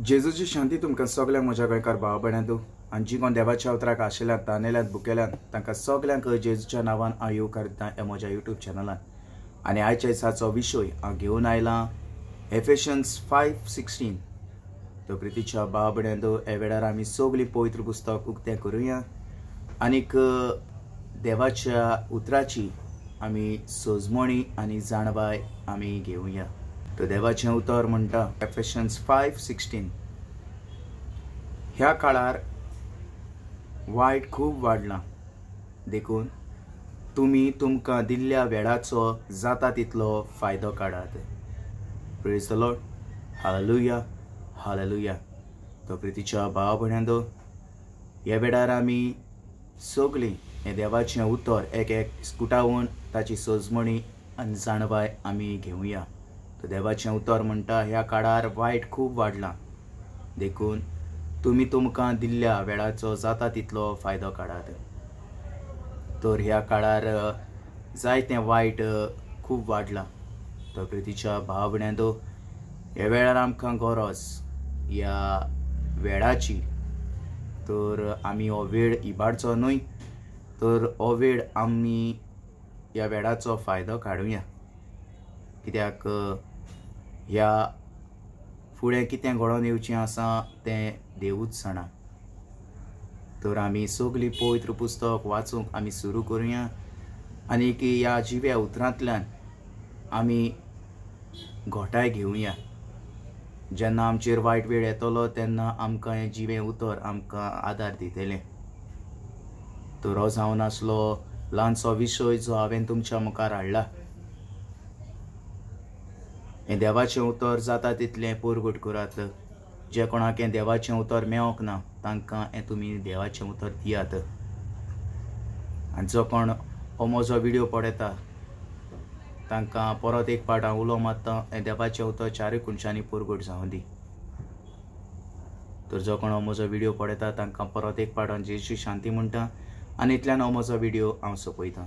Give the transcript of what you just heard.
जेजूची शांती तुमकां सगळ्यांक म्हज्या गोंयकार भाव भयणांदो आनी जी कोण देवाच्या अवतराक आशिल्ल्यात तानेल्यात भुकेल्यात तांकां सगळ्यांक जेजूच्या नांवान हांव येव करता ह्या म्हज्या यूट्यूब चॅनलान। आनी आयच्या दिसाचो विशय हांव घेवन आयलां एफेशियन्स 5:16। तो प्रितीच्या भाव भयणांदो ह्या वेळार आमी सगळीं पवित्र पुस्तक उक्तें करुया आनीक देवाच्या उतराची आमी सोजमणी आनी जाणबाय आमी घेवया। तो देवाचें उतर म्हणटा एफेशियन्स 5:16। ह्या काळार वायट खूब वाडलां, देखून तुमी तुमकां दिल्ल्या वेळाचो जाता तितलो फायदो काडात। Praise the Lord, hallelujah hallelujah. तो प्रितीच्या भाव भयणांदो ह्या वेळार आमी सगळीं हें देवाचें उतर एक स्कुटावून ताची सोजमणी आनी जाणबाय आमी घेवया। तो देवाचें उतर म्हणटा ह्या काळार वायट खूब वाडलां, देखून तुमी तुमकां दिल्ल्या वेळाचो जाता तितलो फायदो काडात। तर ह्या काळार जायतें वायट खूब वाडलां। तो प्रितीच्या भाव भयणांदो ह्या वेळार आमकां गरज ह्या वेळाची। तर आमी हो वेळ इबाडचो न्हय, तर हो वेळ आमी ह्या वेळाचो फायदो काडुया, कित्याक ह्या फुडें कितें घडोवन येवचें आसा तें देवूच जाणा। तर आमी सगळीं पवित्र पुस्तक वाचूंक आमी सुरू करुया आनीक ह्या जिव्या उतरांतल्यान आमी घोटाय घेवया। जेन्ना आमचेर वायट वेळ येतलो तेन्ना आमकां हें जिवें उतर आमकां आदार दितलें। तर हो जावन आसलो ल्हानसो विशय जो हांवें तुमच्या मुखार हाडला। हें देवाचें उतर जाता तितलें पोरगूट करात। जे कोणाक हें देवाचें उतर मेळोंक ना तांकां हें तुमी देवाचें उतर दियात। आनी जो कोण हो म्हजो व्हिडियो पळयता तांकां परत एक फावट हांव उलो मारतां, हें देवाचें उतर चारूय कुणशांनी पोरगूट जावं दी। तर जो कोण हो म्हजो व्हिडियो पळयता तांकां परत एक फावट हांव जेजूची शांती म्हणटा आनी इतल्यान हो म्हजो व्हिडियो हांव सोंपयतां।